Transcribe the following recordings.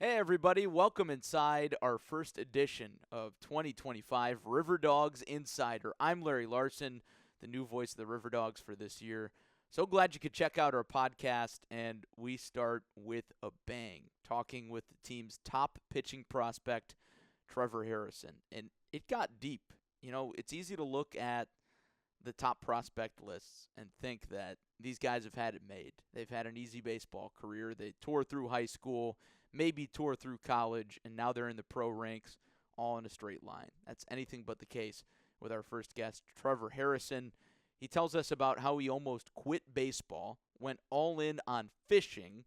Hey everybody, welcome inside our first edition of 2025 RiverDogs Insider. I'm Larry Larson, the new voice of the RiverDogs for this year. So glad you could check out our podcast, and we start with a bang, talking with the team's top pitching prospect, Trevor Harrison. And it got deep. You know, it's easy to look at the top prospect lists and think that these guys have had it made. They've had an easy baseball career. They tore through high school, maybe tore through college, and now they're in the pro ranks all in a straight line. That's anything but the case with our first guest, Trevor Harrison. He tells us about how he almost quit baseball, went all in on fishing,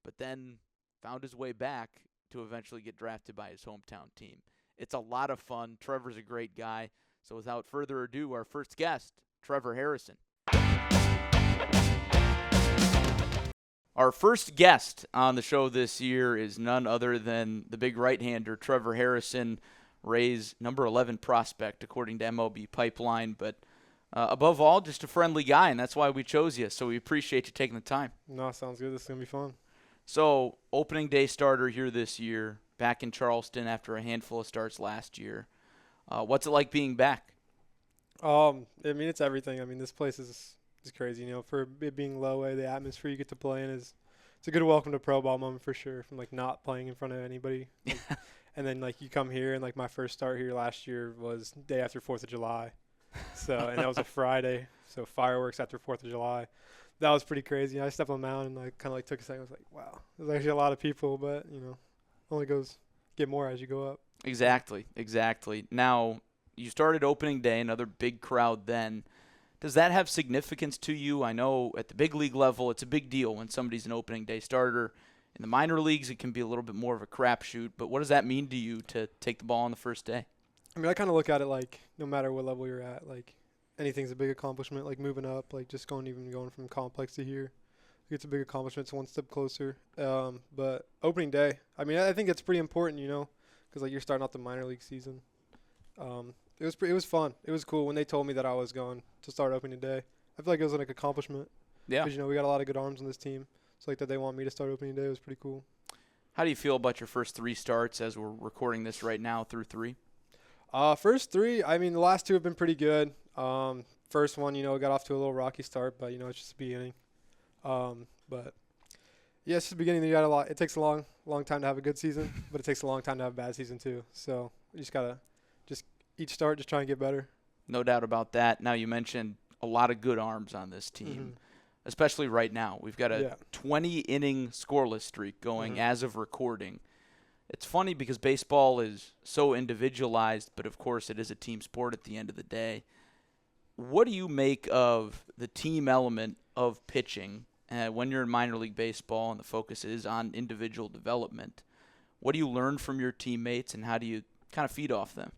but then found his way back to eventually get drafted by his hometown team. It's a lot of fun. Trevor's a great guy. So without further ado, our first guest, Trevor Harrison. Our first guest on the show this year is none other than the big right-hander, Trevor Harrison, Rays' number 11 prospect, according to MLB Pipeline. But above all, just a friendly guy, and that's why we chose you. So we appreciate you taking the time. No, sounds good. This is going to be fun. So opening day starter here this year, back in Charleston after a handful of starts last year. What's it like being back? I mean, it's everything. I mean, this place is crazy. You know, for it being low A, the atmosphere you get to play in it's a good welcome to pro ball moment for sure. From like not playing in front of anybody, and then like you come here and like my first start here last year was day after 4th of July, and that was a Friday. So fireworks after 4th of July, that was pretty crazy. I stepped on the mound and I kind of like took a second. I was like, wow, there's actually a lot of people, but you know, only get more as you go up. Exactly. Now, you started opening day, another big crowd then. Does that have significance to you? I know at the big league level, it's a big deal when somebody's an opening day starter. In the minor leagues, it can be a little bit more of a crapshoot. But what does that mean to you to take the ball on the first day? I mean, I kind of look at it like no matter what level you're at, like anything's a big accomplishment. Like moving up, like just going from complex to here, it's a big accomplishment. It's one step closer. But opening day, I mean, I think it's pretty important, you know, because like you're starting out the minor league season. It was fun. It was cool when they told me that I was going to start opening day. I feel like it was like an accomplishment. Yeah. Because, you know, we got a lot of good arms on this team. So, like, that they want me to start opening day was pretty cool. How do you feel about your first three starts as we're recording this right now through three? First three, I mean, the last two have been pretty good. First one, you know, got off to a little rocky start, but, you know, it's just the beginning. But, yeah, it's just the beginning. You got a lot. It takes a long time to have a good season, but it takes a long time to have a bad season, too. So, you just got to each start, just try and get better. No doubt about that. Now, you mentioned a lot of good arms on this team, especially right now. We've got a 20-inning scoreless streak going as of recording. It's funny because baseball is so individualized, but, of course, it is a team sport at the end of the day. What do you make of the team element of pitching when you're in minor league baseball and the focus is on individual development? What do you learn from your teammates, and how do you kind of feed off them?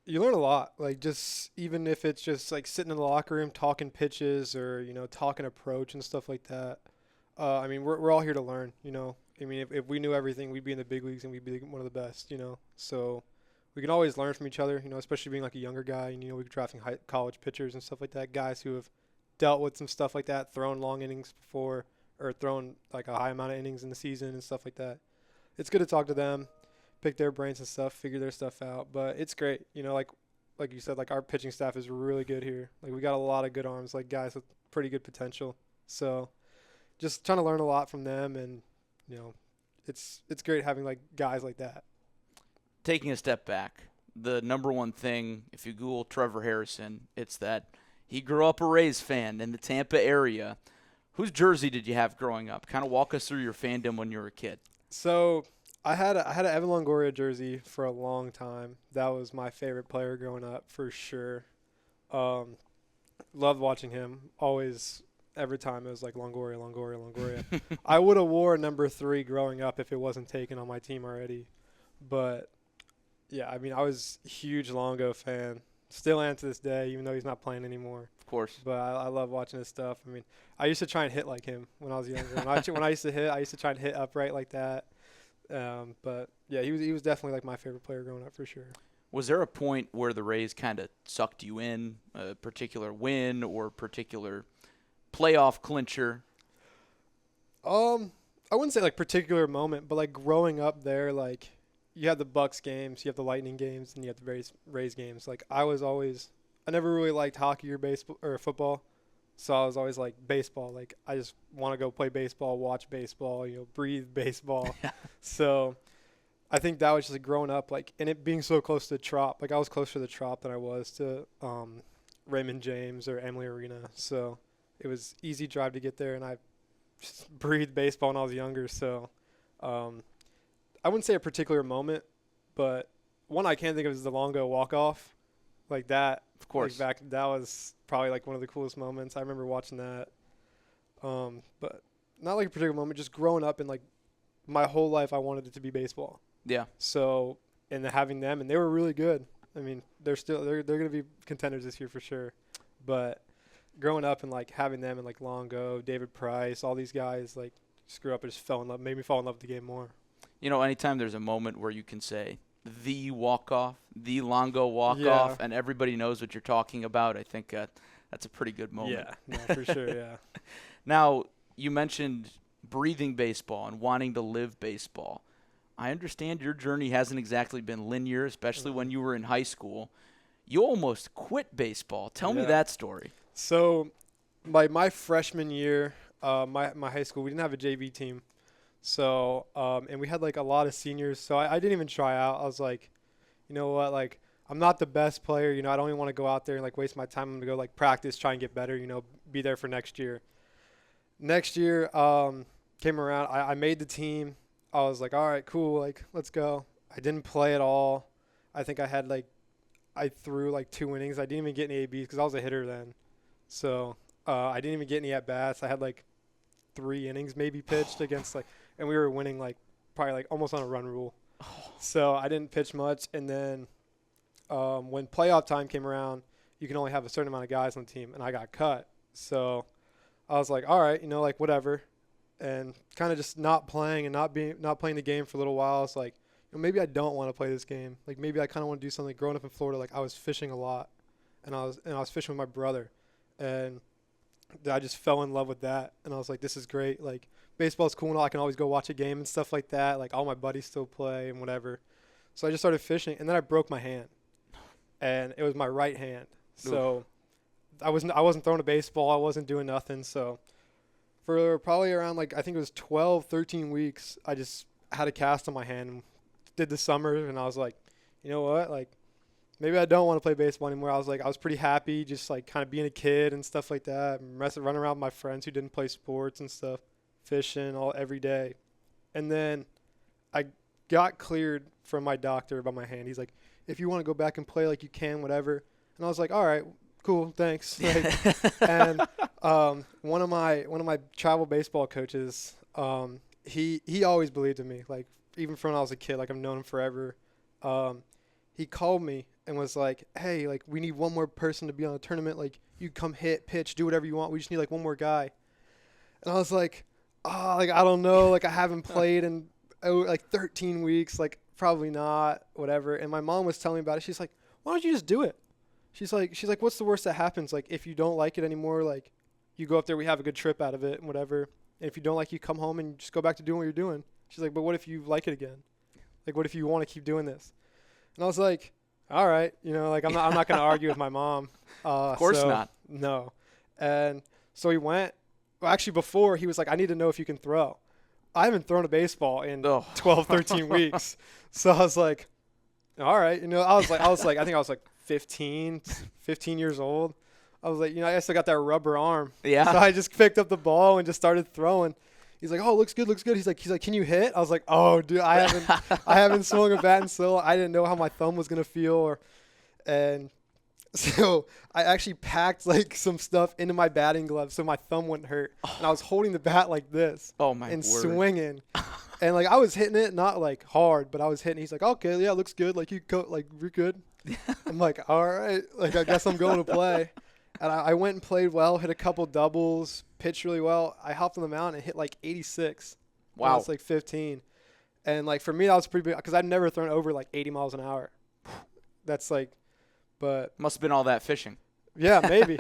You learn a lot, like just even if it's just like sitting in the locker room talking pitches or, you know, talking approach and stuff like that. I mean, we're all here to learn, you know. I mean, if we knew everything, we'd be in the big leagues and we'd be one of the best, you know. So we can always learn from each other, you know, especially being like a younger guy. And, you know, we're drafting college pitchers and stuff like that, guys who have dealt with some stuff like that, thrown long innings before or thrown like a high amount of innings in the season and stuff like that. It's good to talk to them, pick their brains and stuff, figure their stuff out. But it's great, you know, like you said, like our pitching staff is really good here. Like we got a lot of good arms, like guys with pretty good potential. So just trying to learn a lot from them, and you know, it's great having like guys like that. Taking a step back, the number one thing, if you Google Trevor Harrison, it's that he grew up a Rays fan in the Tampa area. Whose jersey did you have growing up? Kind of walk us through your fandom when you were a kid. So I had an Evan Longoria jersey for a long time. That was my favorite player growing up for sure. Loved watching him. Always, every time it was like Longoria. I would have wore number 3 growing up if it wasn't taken on my team already. But yeah, I mean, I was a huge Longo fan. Still am to this day, even though he's not playing anymore. Of course. But I love watching his stuff. I mean, I used to try and hit like him when I was younger. When I used to hit, I used to try and hit upright like that. But yeah, he was definitely like my favorite player growing up for sure. Was there a point where the Rays kind of sucked you in, a particular win or particular playoff clincher? I wouldn't say like particular moment, but like growing up there, like you have the Bucks games, you have the Lightning games, and you have the Rays games. Like I never really liked hockey or baseball or football, so I was always like baseball. Like I just want to go play baseball, watch baseball, breathe baseball. So I think that was just like, growing up, like, and it being so close to the Trop. Like I was closer to the Trop than I was to Raymond James or Emily Arena. So it was easy drive to get there, and I just breathed baseball when I was younger. So I wouldn't say a particular moment, but one I can think of is the Longo walk-off. Like that. Of course. Like that was probably like one of the coolest moments. I remember watching that. But not like a particular moment, just growing up and like my whole life I wanted it to be baseball. Yeah. So, and having them, and they were really good. I mean, they're going to be contenders this year for sure. But growing up and like having them and like Longo, David Price, all these guys, like screw up and just made me fall in love with the game more. Anytime there's a moment where you can say the walk-off, the Longo walk-off, and everybody knows what you're talking about, I think that's a pretty good moment. Yeah, no, for sure, yeah. Now, you mentioned breathing baseball and wanting to live baseball. I understand your journey hasn't exactly been linear, especially when you were in high school. You almost quit baseball. Tell me that story. So my freshman year, my high school, we didn't have a JV team. So, and we had like a lot of seniors. So I didn't even try out. I was like, you know what, like I'm not the best player. I don't even want to go out there and like waste my time. I'm going to go like practice, try and get better, be there for next year. Next year came around. I made the team. I was like, all right, cool. Like, let's go. I didn't play at all. I think I threw like 2 innings. I didn't even get any ABs because I was a hitter then. So I didn't even get any at-bats. I had like 3 innings maybe pitched against and we were winning like probably like almost on a run rule. So I didn't pitch much. And then when playoff time came around, you can only have a certain amount of guys on the team, and I got cut. So I was like, all right, like whatever. And kind of just not playing and not playing the game for a little while. It's like, maybe I don't want to play this game. Like maybe I kind of want to do something. Growing up in Florida, like I was fishing a lot, and I was fishing with my brother, and I just fell in love with that. And I was like, this is great. Like baseball's cool and all. I can always go watch a game and stuff like that. Like all my buddies still play and whatever. So I just started fishing, and then I broke my hand, and it was my right hand. So I wasn't throwing a baseball. I wasn't doing nothing. So for probably around I think it was 12, 13 weeks, I just had a cast on my hand and did the summer, and I was like, you know what, like maybe I don't want to play baseball anymore. I was pretty happy just like kind of being a kid and stuff like that, running around with my friends who didn't play sports and stuff, fishing every day. And then I got cleared from my doctor about my hand. He's like, if you want to go back and play, like you can, whatever. And I was like, all right, cool, thanks. And one of my travel baseball coaches, he always believed in me. Like even from when I was a kid, like I've known him forever. He called me and was like, hey, like we need one more person to be on a tournament. Like you come hit, pitch, do whatever you want. We just need like one more guy. And I was like, like I don't know. Like I haven't played in like 13 weeks. Like probably not, whatever. And my mom was telling me about it. She's like, why don't you just do it? She's like, what's the worst that happens? Like, if you don't like it anymore, like, you go up there, we have a good trip out of it and whatever. And if you don't like it, you come home and just go back to doing what you're doing. She's like, but what if you like it again? Like, what if you want to keep doing this? And I was like, all right, like, I'm not going to argue with my mom. Of course not. No. And so he went. Well, actually, before, he was like, I need to know if you can throw. I haven't thrown a baseball in 12, 13 weeks. So I was like, all right. I was like, I think I was like 15 years old. I was like, I still got that rubber arm. Yeah. So I just picked up the ball and just started throwing. He's like, oh, looks good. He's like, can you hit? I was like, oh, dude, I haven't swung a bat in so long. I didn't know how my thumb was gonna feel, and so I actually packed like some stuff into my batting glove so my thumb wouldn't hurt. And I was holding the bat like this. Oh my and word. Swinging. And like I was hitting it, not like hard, but I was hitting. He's like, okay, yeah, looks good. Like you go, like you're good. I'm like, all right. Like I guess I'm going to play. And I went and played well, hit a couple doubles, pitched really well. I hopped on the mound and hit like 86. Wow. That's like 15. And like for me, that was pretty big because I'd never thrown over like 80 miles an hour. That's like, but must have been all that fishing. Yeah, maybe.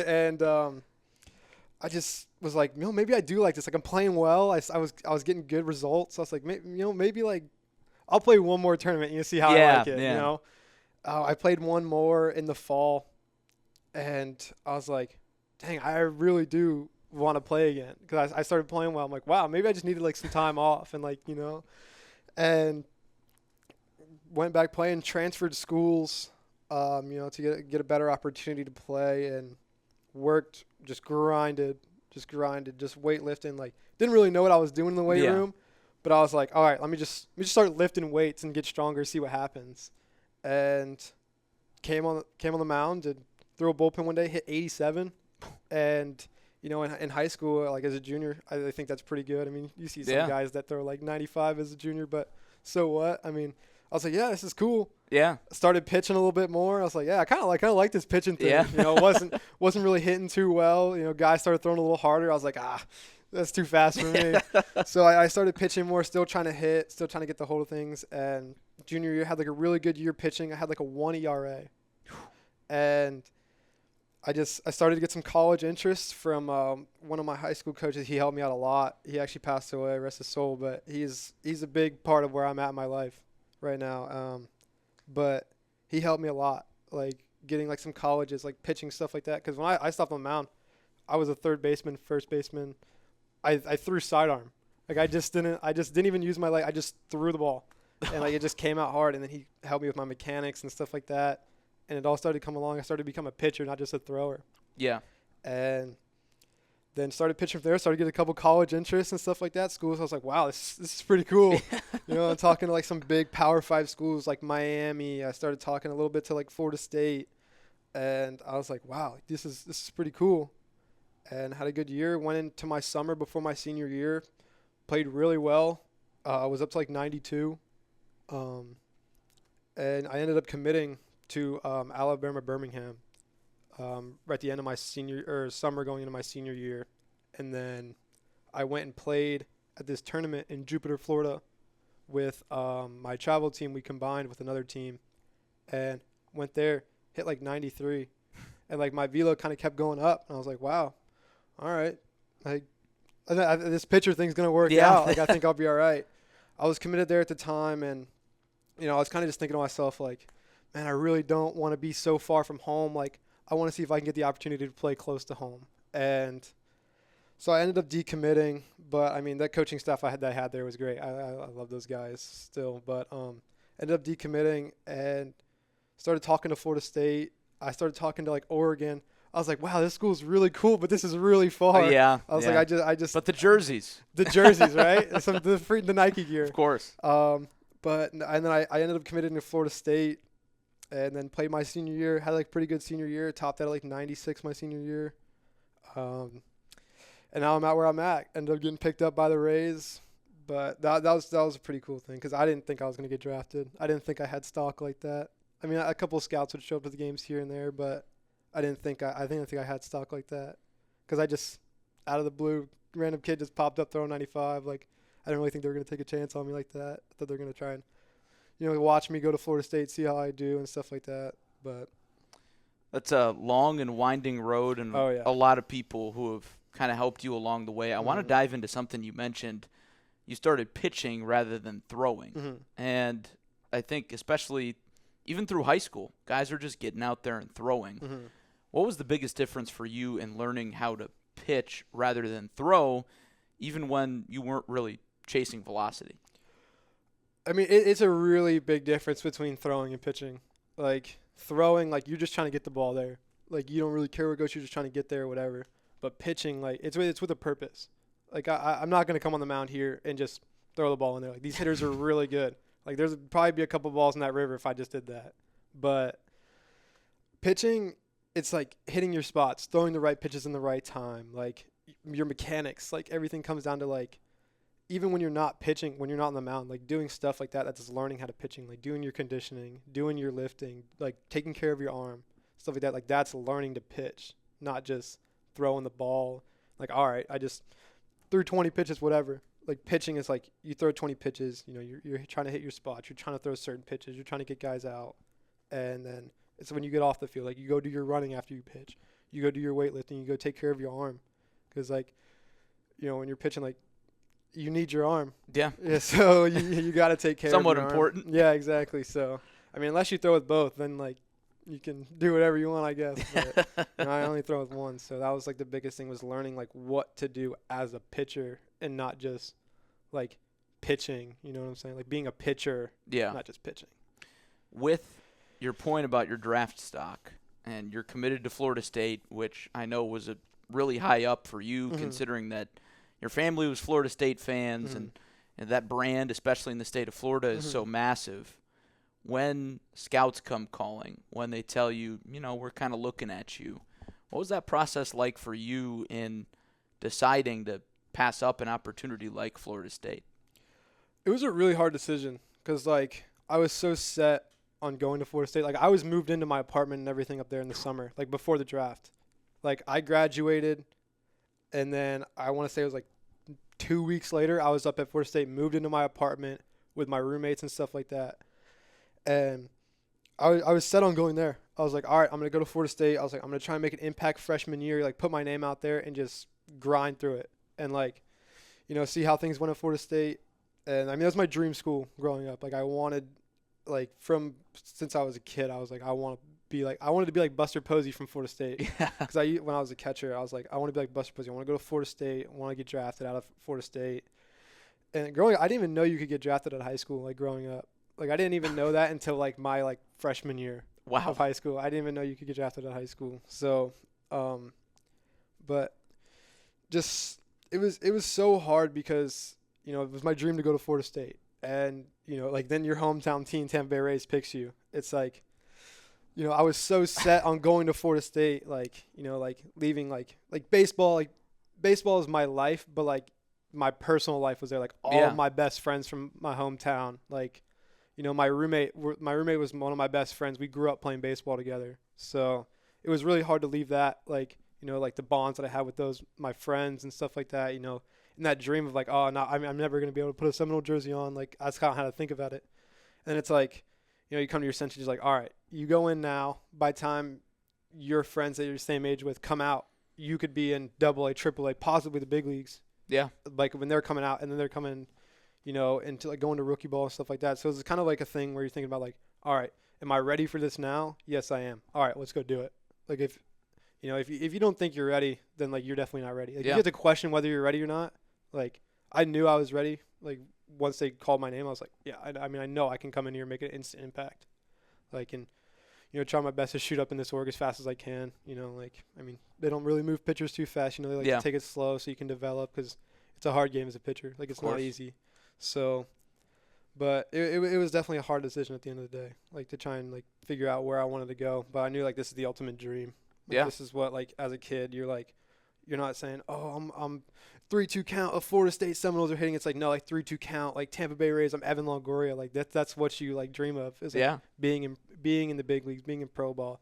And I just was like, maybe I do like this. Like I'm playing well. I was getting good results. So I was like, maybe like I'll play one more tournament and see how I like it. Yeah. I played one more in the fall, and I was like, dang, I really do want to play again because I started playing well. I'm like, wow, maybe I just needed like some time off and and went back playing, transferred schools, to get a better opportunity to play, and worked, just grinded, just weightlifting. Like didn't really know what I was doing in the weight room, but I was like, all right, let me just start lifting weights and get stronger, see what happens. And came on the mound and threw a bullpen one day, hit 87, and in high school, like as a junior, I think that's pretty good. I mean, you see some guys that throw like 95 as a junior, but so what? I mean, I was like, yeah, this is cool. Yeah. Started pitching a little bit more. I was like, yeah, I kind of like this pitching thing. Yeah. Wasn't really hitting too well. Guys started throwing a little harder. I was like, that's too fast for me. So I started pitching more, still trying to hit, still trying to get the hold of things. And junior year, had like a really good year pitching. I had like a 1 ERA. And I started to get some college interest from one of my high school coaches. He helped me out a lot. He actually passed away, rest his soul, but he's a big part of where I'm at in my life right now. But he helped me a lot, like getting like some colleges, like pitching, stuff like that. Because when I stopped on the mound, I was a third baseman, first baseman. I threw sidearm. Like I just didn't even use my leg. I just threw the ball, and like it just came out hard. And then he helped me with my mechanics and stuff like that. And it all started to come along. I started to become a pitcher, not just a thrower. Yeah. And then started pitching from there. Started to get a couple college interests and stuff like that. Schools, I was like, wow, this is pretty cool. I'm talking to like some big Power 5 schools like Miami. I started talking a little bit to like Florida State. And I was like, wow, this is pretty cool. And had a good year. Went into my summer before my senior year. Played really well. I was up to like 92. And I ended up committing to Alabama Birmingham right at the end of my summer going into my senior year. And then I went and played at this tournament in Jupiter, Florida with my travel team. We combined with another team and went there, hit like 93. And like my velo kind of kept going up. And I was like, wow, all right. Like this pitcher thing's going to work out. Like I think I'll be all right. I was committed there at the time. And, I was kind of just thinking to myself like, man, I really don't want to be so far from home. Like, I want to see if I can get the opportunity to play close to home. And so I ended up decommitting. But, I mean, that coaching staff I had there was great. I love those guys still. But ended up decommitting and started talking to Florida State. I started talking to, like, Oregon. I was like, wow, this school's really cool, but this is really far. I was like, I just. But the jerseys. The jerseys, right? The Nike gear. Of course. And then I ended up committing to Florida State. And then played my senior year, had like pretty good senior year, topped out at like 96 my senior year. And now I'm at where I'm at. Ended up getting picked up by the Rays. But that was a pretty cool thing because I didn't think I was going to get drafted. I didn't think I had stock like that. I mean, a couple of scouts would show up at the games here and there, but I didn't think I had stock like that because I just, out of the blue, random kid just popped up throwing 95. Like, I didn't really think they were going to take a chance on me like that. I thought they were going to try and watch me go to Florida State, see how I do and stuff like that. But that's a long and winding road and a lot of people who have kind of helped you along the way. I want to dive into something you mentioned. You started pitching rather than throwing. And I think especially even through high school, guys are just getting out there and throwing. What was the biggest difference for you in learning how to pitch rather than throw, even when you weren't really chasing velocity? I mean, it's a really big difference between throwing and pitching. Like, throwing, like, you're just trying to get the ball there. Like, you don't really care where it goes. You're just trying to get there or whatever. But pitching, like, it's with a purpose. Like, I'm not going to come on the mound here and just throw the ball in there. Like, these hitters are really good. Like, there's probably be a couple balls in that river if I just did that. But pitching, it's like hitting your spots, throwing the right pitches in the right time. Like, your mechanics, like, everything comes down to, like, even when you're not pitching, when you're not on the mound, like doing stuff like that, that's just learning how to pitching, like doing your conditioning, doing your lifting, like taking care of your arm, stuff like that. Like that's learning to pitch, not just throwing the ball. Like, all right, I just threw 20 pitches, whatever. Like pitching is like you throw 20 pitches, you're trying to hit your spots, you're trying to throw certain pitches, you're trying to get guys out. And then it's when you get off the field, like you go do your running after you pitch. You go do your weightlifting, you go take care of your arm. Because like when you're pitching, like, you need your arm. Yeah. Yeah, so you got to take care Somewhat of your important. arm. Yeah, exactly. So, I mean, unless you throw with both, then, like, you can do whatever you want, I guess. But I only throw with one. So that was, like, the biggest thing was learning, like, what to do as a pitcher and not just, like, pitching. You know what I'm saying? Like, being a pitcher, not just pitching. With your point about your draft stock, and you're committed to Florida State, which I know was a really high up for you, considering that your family was Florida State fans, and that brand, especially in the state of Florida, is so massive. When scouts come calling, when they tell you, we're kind of looking at you, what was that process like for you in deciding to pass up an opportunity like Florida State? It was a really hard decision because, like, I was so set on going to Florida State. Like, I was moved into my apartment and everything up there in the summer, like, before the draft. Like, I graduated, and then I want to say it was, like, 2 weeks later, I was up at Florida State, moved into my apartment with my roommates and stuff like that. And I was set on going there. I was like, all right, I'm going to go to Florida State. I was like, I'm going to try and make an impact freshman year, like, put my name out there and just grind through it. And, like, see how things went at Florida State. And, I mean, that was my dream school growing up. Like, I wanted, like, since I was a kid, I was like, I wanted to be like Buster Posey from Florida State. Because when I was a catcher, I was like, I want to be like Buster Posey. I want to go to Florida State. I want to get drafted out of Florida State. And growing up, I didn't even know you could get drafted out of high school, like, growing up. Like, I didn't even know that until, like, my, like, freshman year of high school. I didn't even know you could get drafted out of high school. So, but just it was so hard because, it was my dream to go to Florida State. And, like, then your hometown team, Tampa Bay Rays, picks you. It's like, I was so set on going to Florida State, like, like, leaving, like baseball is my life, but, like, my personal life was there. Like, all of my best friends from my hometown, like, my roommate was one of my best friends. We grew up playing baseball together. So it was really hard to leave that, like, like, the bonds that I had with my friends and stuff like that, and that dream of, like, oh, no, I'm never going to be able to put a Seminole jersey on. Like, that's kind of how to think about it. And it's like, you come to your senses, like, all right, you go in now. By the time your friends that you're the same age with come out, you could be in AA, AAA, possibly the big leagues. Yeah. Like, when they're coming out, and then they're coming, into, like, going to rookie ball and stuff like that. So it's kind of like a thing where you're thinking about, like, all right, am I ready for this now? Yes, I am. All right, let's go do it. Like, if you don't think you're ready, then, like, you're definitely not ready. Like, you have to question whether you're ready or not. Like, I knew I was ready. Like, once they called my name, I was like, yeah, I mean, I know I can come in here and make an instant impact. Like, and, try my best to shoot up in this org as fast as I can. Like, I mean, they don't really move pitchers too fast. They like to take it slow so you can develop because it's a hard game as a pitcher. Like, it's not easy. So, but it was definitely a hard decision at the end of the day, like, to try and, like, figure out where I wanted to go. But I knew, like, this is the ultimate dream. Like, this is what, like, as a kid, you're not saying, oh, I'm 3-2 count of Florida State Seminoles are hitting. It's like, no, like, 3-2 count, like, Tampa Bay Rays, I'm Evan Longoria. Like, that's what you, like, dream of is, like, being in the big leagues, being in pro ball.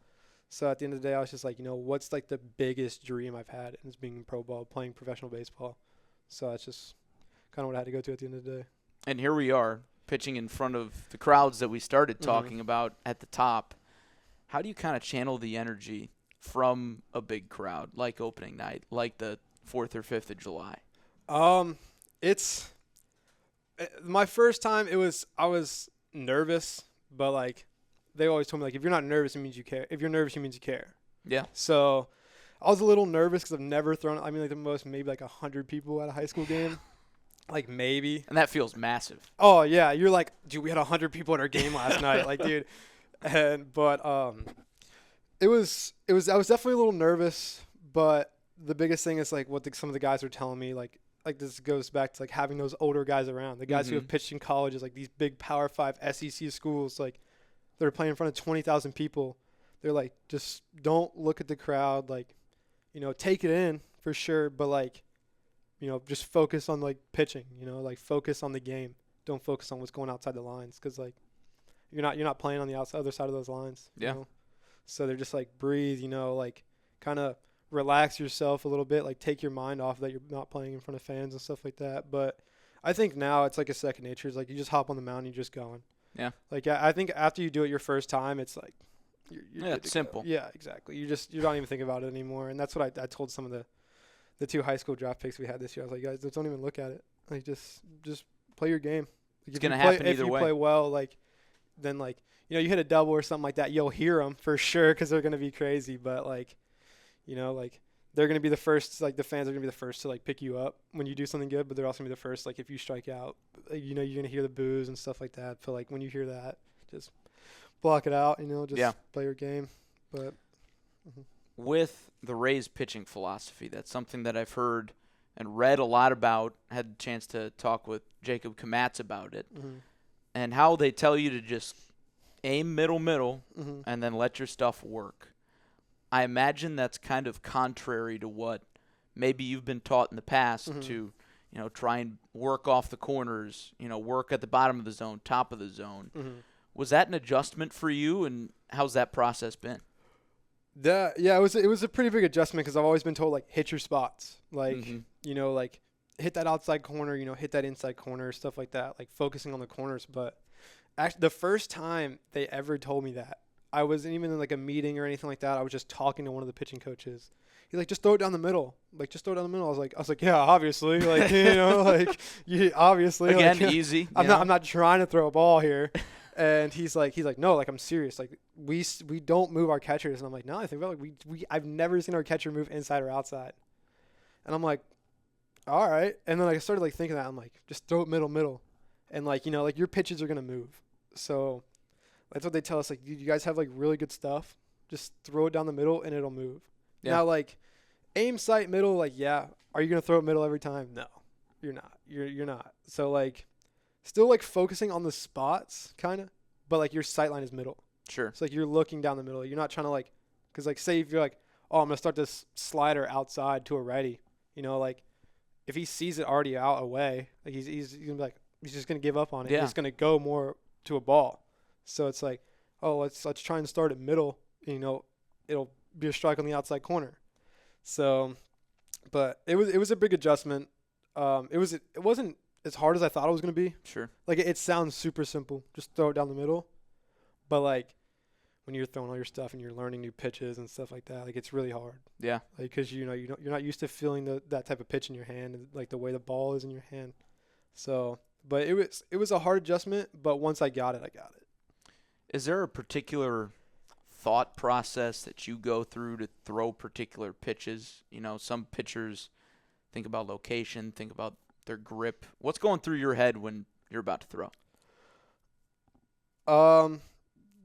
So at the end of the day, I was just like, what's, like, the biggest dream I've had is being in pro ball, playing professional baseball. So that's just kind of what I had to go to at the end of the day. And here we are, pitching in front of the crowds that we started talking about at the top. How do you kind of channel the energy from a big crowd, like opening night, like the 4th or 5th of July? It's my first time. I was nervous, but, like, they always told me, like, if you're not nervous, it means you care. If you're nervous, it means you care. Yeah. So I was a little nervous because I've never thrown. I mean, like, the most, maybe like 100 people at a high school game. Like, maybe. And that feels massive. Oh, yeah. You're like, dude, we had 100 people at our game last night. Like, dude. But I was definitely a little nervous, but the biggest thing is, like, what some of the guys are telling me, like this goes back to, like, having those older guys around, the guys who have pitched in colleges, like these big Power 5 SEC schools, like, they're playing in front of 20,000 people. They're like, just don't look at the crowd, like, take it in for sure, but, like, just focus on, like, pitching, like, focus on the game. Don't focus on what's going outside the lines because, like, you're not playing on the other side of those lines. You know? So they're just like, breathe, like, kind of relax yourself a little bit, like, take your mind off that you're not playing in front of fans and stuff like that. But I think now it's like a second nature. It's like you just hop on the mound and you're just going. Yeah. Like, I think after you do it your first time, it's like you're it's simple. Yeah, exactly. You don't even think about it anymore. And that's what I told some of the 2 high school draft picks we had this year. I was like, guys, don't even look at it. Like, just play your game. Like, It's gonna happen either way. If you play well, like, then like, you hit a double or something like that, you'll hear them for sure because they're gonna be crazy. But like, like they're gonna be the first. Like the fans are gonna be the first to like pick you up when you do something good. But they're also gonna be the first. Like if you strike out, like, you're gonna hear the boos and stuff like that. So like when you hear that, just block it out. Just play your game. But with the Rays pitching philosophy, that's something that I've heard and read a lot about. Had a chance to talk with Jacob Kamatz about it, and how they tell you to just aim middle, and then let your stuff work. I imagine that's kind of contrary to what maybe you've been taught in the past to, try and work off the corners, work at the bottom of the zone, top of the zone. Was that an adjustment for you, and how's that process been? It was a pretty big adjustment because I've always been told, like, hit your spots. Like, like hit that outside corner, hit that inside corner, stuff like that, like focusing on the corners. But actually, the first time they ever told me that, I wasn't even in like a meeting or anything like that. I was just talking to one of the pitching coaches. He's like, just throw it down the middle. Like, just throw it down the middle. I was like, yeah, obviously. Like, obviously. Again, like, easy. I'm not trying to throw a ball here. And he's like, no, like, I'm serious. Like, we don't move our catchers. And I'm like, no, I think about like I've never seen our catcher move inside or outside. And I'm like, all right. And then I started like thinking that. I'm like, just throw it middle. And like, like your pitches are gonna move. So that's what they tell us. Like, you guys have like really good stuff. Just throw it down the middle and it'll move. Yeah. Now, like, aim sight middle. Like, yeah, are you gonna throw it middle every time? No, you're not. You're not. So like, still like focusing on the spots, kind of, but like your sight line is middle. Sure. So like you're looking down the middle. You're not trying to like, because like say if you're like, oh, I'm gonna start this slider outside to a righty. Like if he sees it already out away, like he's gonna be like, he's just gonna give up on it. Yeah. He's gonna go more to a ball. So it's like, oh, let's try and start at middle. It'll be a strike on the outside corner. So, but it was a big adjustment. It wasn't as hard as I thought it was gonna be. Sure. Like it sounds super simple. Just throw it down the middle. But like when you're throwing all your stuff and you're learning new pitches and stuff like that, like it's really hard. Yeah. Like because you're not used to feeling that type of pitch in your hand, and like the way the ball is in your hand. So, but it was a hard adjustment. But once I got it, I got it. Is there a particular thought process that you go through to throw particular pitches? Some pitchers think about location, think about their grip. What's going through your head when you're about to throw?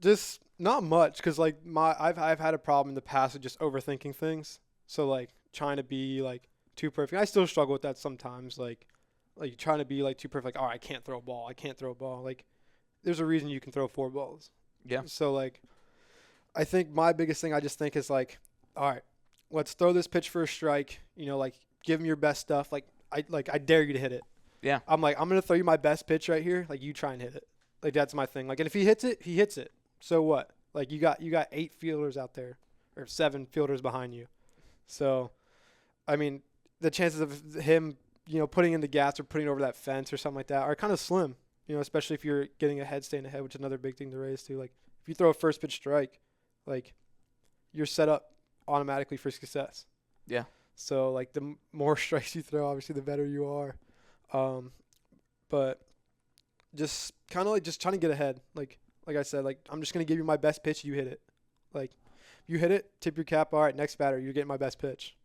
Just not much, because like I've had a problem in the past with just overthinking things. So like trying to be like too perfect. I still struggle with that sometimes. Like trying to be like too perfect. Like, oh, I can't throw a ball. Like there's a reason you can throw 4 balls. Yeah. So like I think my biggest thing I just think is like, all right, let's throw this pitch for a strike. Like give him your best stuff. Like I dare you to hit it. Yeah. I'm gonna throw you my best pitch right here. Like you try and hit it. Like that's my thing. Like, and if he hits it, he hits it. So what? Like you got 8 fielders out there, or 7 fielders behind you. So, I mean, the chances of him, putting in the gas or putting it over that fence or something like that are kind of slim. Especially if you're getting ahead, staying ahead, which is another big thing to raise too. Like if you throw a first pitch strike, like you're set up automatically for success. Yeah. So like the more strikes you throw, obviously the better you are. But just kind of like just trying to get ahead. Like I said, like I'm just gonna give you my best pitch. You hit it. Like you hit it, tip your cap. All right, next batter, you're getting my best pitch.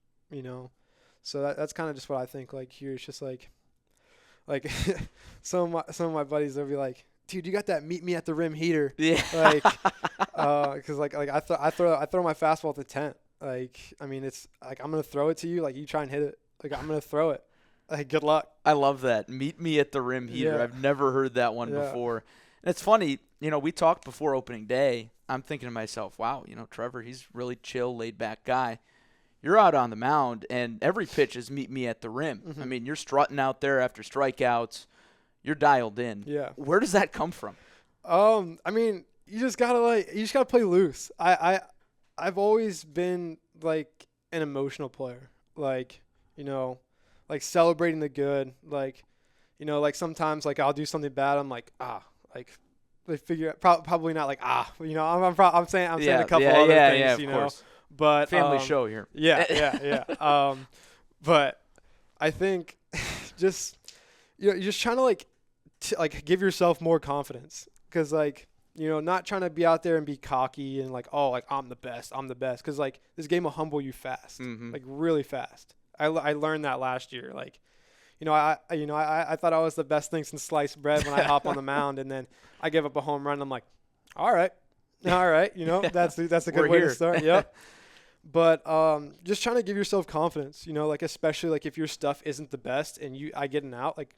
So that's kind of just what I think. Like here, it's just like some of my buddies, they'll be like, dude, you got that meet me at the rim heater. Yeah. Like, cause like I throw my fastball at the tent. Like, I mean, it's like, I'm going to throw it to you. Like you try and hit it. Like I'm going to throw it. Like, good luck. I love that. Meet me at the rim heater. Yeah. I've never heard that one before. And it's funny, we talked before opening day. I'm thinking to myself, wow, Trevor, he's really chill, laid back guy. You're out on the mound, and every pitch is meet me at the rim. Mm-hmm. I mean, you're strutting out there after strikeouts. You're dialed in. Yeah. Where does that come from? I mean, you just gotta play loose. I've always been like an emotional player. Like, like celebrating the good. Like, like sometimes like I'll do something bad. I'm like, like they figure out, probably not like, I'm saying a couple other things, of course. But family show here. Yeah. But I think just you're just trying to like give yourself more confidence, because like not trying to be out there and be cocky and like, oh, like I'm the best, because like this game will humble you fast, like really fast. I learned that last year. Like I thought I was the best thing since sliced bread when I hop on the mound, and then I give up a home run. And I'm like, all right, that's a good way to start. Yep. But just trying to give yourself confidence, like especially like if your stuff isn't the best and I get an out, like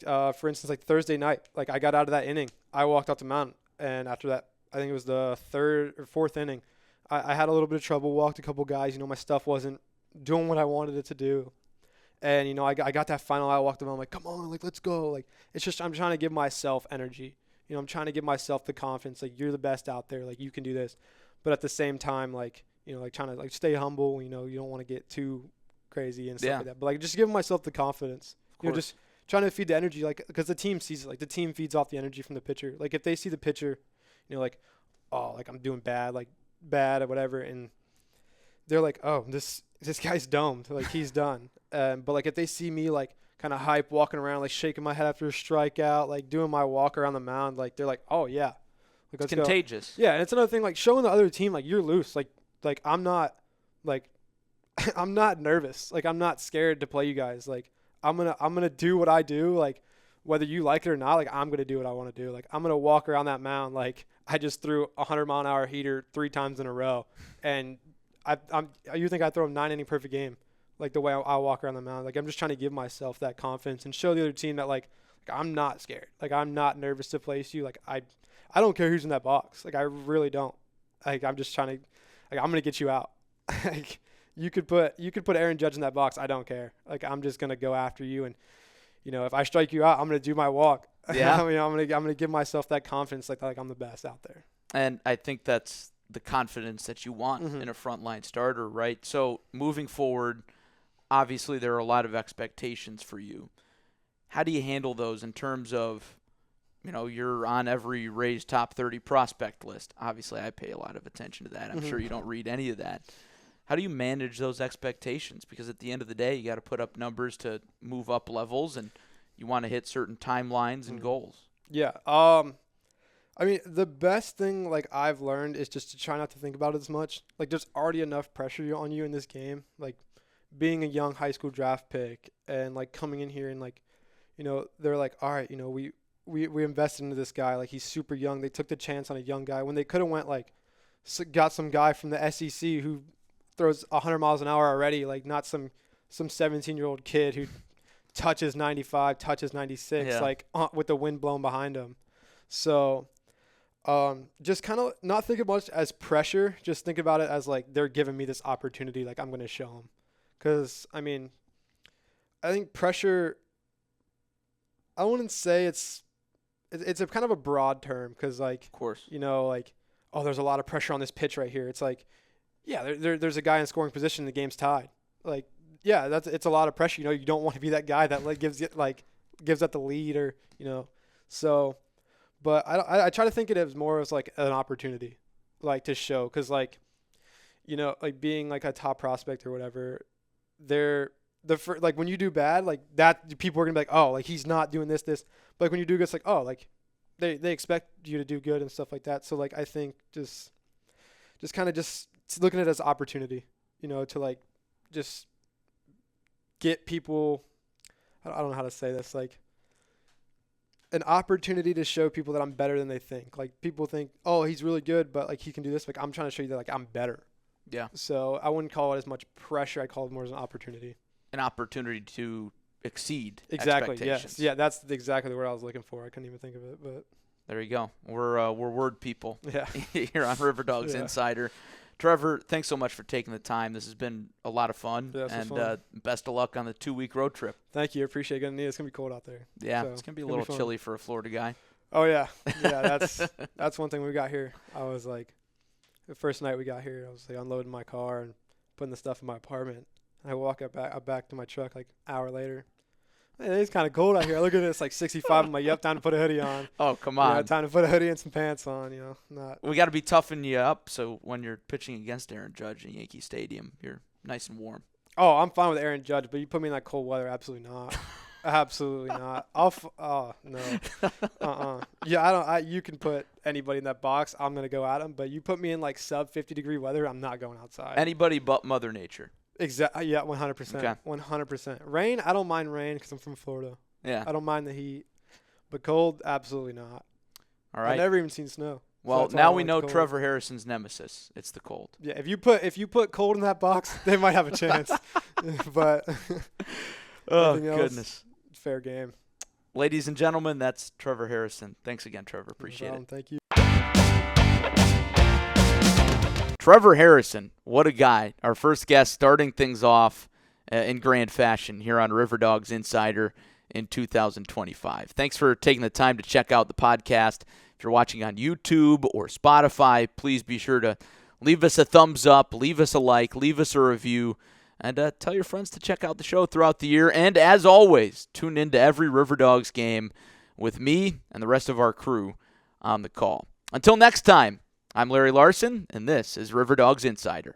for instance, like Thursday night, like I got out of that inning, I walked off the mound, and after that, I think it was the third or fourth inning, I had a little bit of trouble, walked a couple guys, my stuff wasn't doing what I wanted it to do. And, I got that final out, walked around, I'm like, come on, like, let's go. Like, it's just, I'm trying to give myself energy. I'm trying to give myself the confidence, like, you're the best out there, like, you can do this. But at the same time, like, like, trying to, like, stay humble, you don't want to get too crazy and stuff like that. But, like, just giving myself the confidence. Just trying to feed the energy, like, because the team sees it. Like, the team feeds off the energy from the pitcher. Like, if they see the pitcher, like, oh, like, I'm doing bad or whatever, and they're like, oh, this guy's domed. Like, he's done. But, like, if they see me, like, kind of hype, walking around, like, shaking my head after a strikeout, like, doing my walk around the mound, like, they're like, oh, yeah. Like, it's contagious. Yeah, and it's another thing, like, showing the other team, like, you're loose. Like I'm not, like, I'm not nervous. Like, I'm not scared to play you guys. Like, I'm gonna do what I do. Like, whether you like it or not, like, I'm gonna do what I want to do. Like, I'm gonna walk around that mound like I just threw a 100-mile-an-hour heater 3 times in a row, and you think I throw a 9-inning perfect game, like the way I walk around the mound. Like, I'm just trying to give myself that confidence and show the other team that like I'm not scared. Like, I'm not nervous to place you. Like, I don't care who's in that box. Like, I really don't. Like, I'm just trying to, like, I'm gonna get you out. Like, you could put Aaron Judge in that box. I don't care. Like, I'm just gonna go after you, and if I strike you out, I'm gonna do my walk. Yeah. I'm gonna give myself that confidence, like I'm the best out there. And I think that's the confidence that you want in a frontline starter, right? So moving forward, obviously there are a lot of expectations for you. How do you handle those in terms of, you're on every Rays top 30 prospect list. Obviously, I pay a lot of attention to that. I'm sure you don't read any of that. How do you manage those expectations? Because at the end of the day, you got to put up numbers to move up levels, and you want to hit certain timelines and goals. Yeah. I mean, the best thing, like, I've learned is just to try not to think about it as much. Like, there's already enough pressure on you in this game. Like, being a young high school draft pick and, like, coming in here and, like, they're like, all right, we invested into this guy. Like, he's super young. They took the chance on a young guy when they could have went, like, got some guy from the SEC who throws 100 miles an hour already, like, not some 17-year-old kid who touches 95, touches 96, like, with the wind blowing behind him. So just kind of not think about it as pressure. Just think about it as, like, they're giving me this opportunity. Like, I'm going to show them. Because, I mean, I think pressure, I wouldn't say it's a kind of a broad term because, like, of course, like, oh, there's a lot of pressure on this pitch right here. It's like, yeah, there's a guy in scoring position, the game's tied. Like, yeah, it's a lot of pressure. You don't want to be that guy that, like, gives that the lead or, so, but I try to think of it as more as, like, an opportunity, like, to show, because, like, like, being, like, a top prospect or whatever, like, when you do bad, like, that, people are gonna be like, oh, like, he's not doing this, but, like, when you do good, it's like, oh, like, they expect you to do good and stuff like that. So, like, I think just kind of just looking at it as opportunity, to, like, just get people, I don't know how to say this, like, an opportunity to show people that I'm better than they think. Like, people think, oh, he's really good, but, like, he can do this. Like, I'm trying to show you that, like, I'm better. Yeah. So I wouldn't call it as much pressure. I call it more as an opportunity. An opportunity to exceed exactly. expectations. Yes. Yeah, that's exactly the word I was looking for. I couldn't even think of it, but there you go. We're word people. Yeah. Here on RiverDogs Insider. Trevor, thanks so much for taking the time. This has been a lot of fun. Yeah, and best of luck on the 2-week road trip. Thank you. I appreciate it. It's going to be cold out there. Yeah, so it's going to be a little chilly for a Florida guy. Oh, yeah. Yeah, that's one thing we got here. I was like, the first night we got here, I was like unloading my car and putting the stuff in my apartment. I walk back to my truck like an hour later. Man, it's kind of cold out here. I look at it, it's like 65. I'm like, yep, time to put a hoodie on. Oh, come on. Yeah, time to put a hoodie and some pants on, We got to be toughing you up so when you're pitching against Aaron Judge in Yankee Stadium, you're nice and warm. Oh, I'm fine with Aaron Judge, but you put me in that cold weather, absolutely not. Absolutely not. Oh no. Yeah, I don't. You can put anybody in that box. I'm gonna go at them. But you put me in like sub 50-degree weather, I'm not going outside. Anybody but Mother Nature. Exactly. Yeah, 100%. Okay. 100%. Rain, I don't mind rain because I'm from Florida. Yeah. I don't mind the heat, but cold, absolutely not. All right. I've never even seen snow. Well, so now we know Trevor Harrison's nemesis. It's the cold. Yeah, if you put cold in that box, they might have a chance. But Oh, everything else, goodness. fair game. Ladies and gentlemen, that's Trevor Harrison. Thanks again, Trevor. Appreciate it. Thank you. Trevor Harrison, what a guy. Our first guest starting things off in grand fashion here on RiverDogs Insider in 2025. Thanks for taking the time to check out the podcast. If you're watching on YouTube or Spotify, please be sure to leave us a thumbs up, leave us a like, leave us a review, and tell your friends to check out the show throughout the year. And as always, tune into every RiverDogs game with me and the rest of our crew on the call. Until next time, I'm Larry Larson, and this is RiverDogs Insider.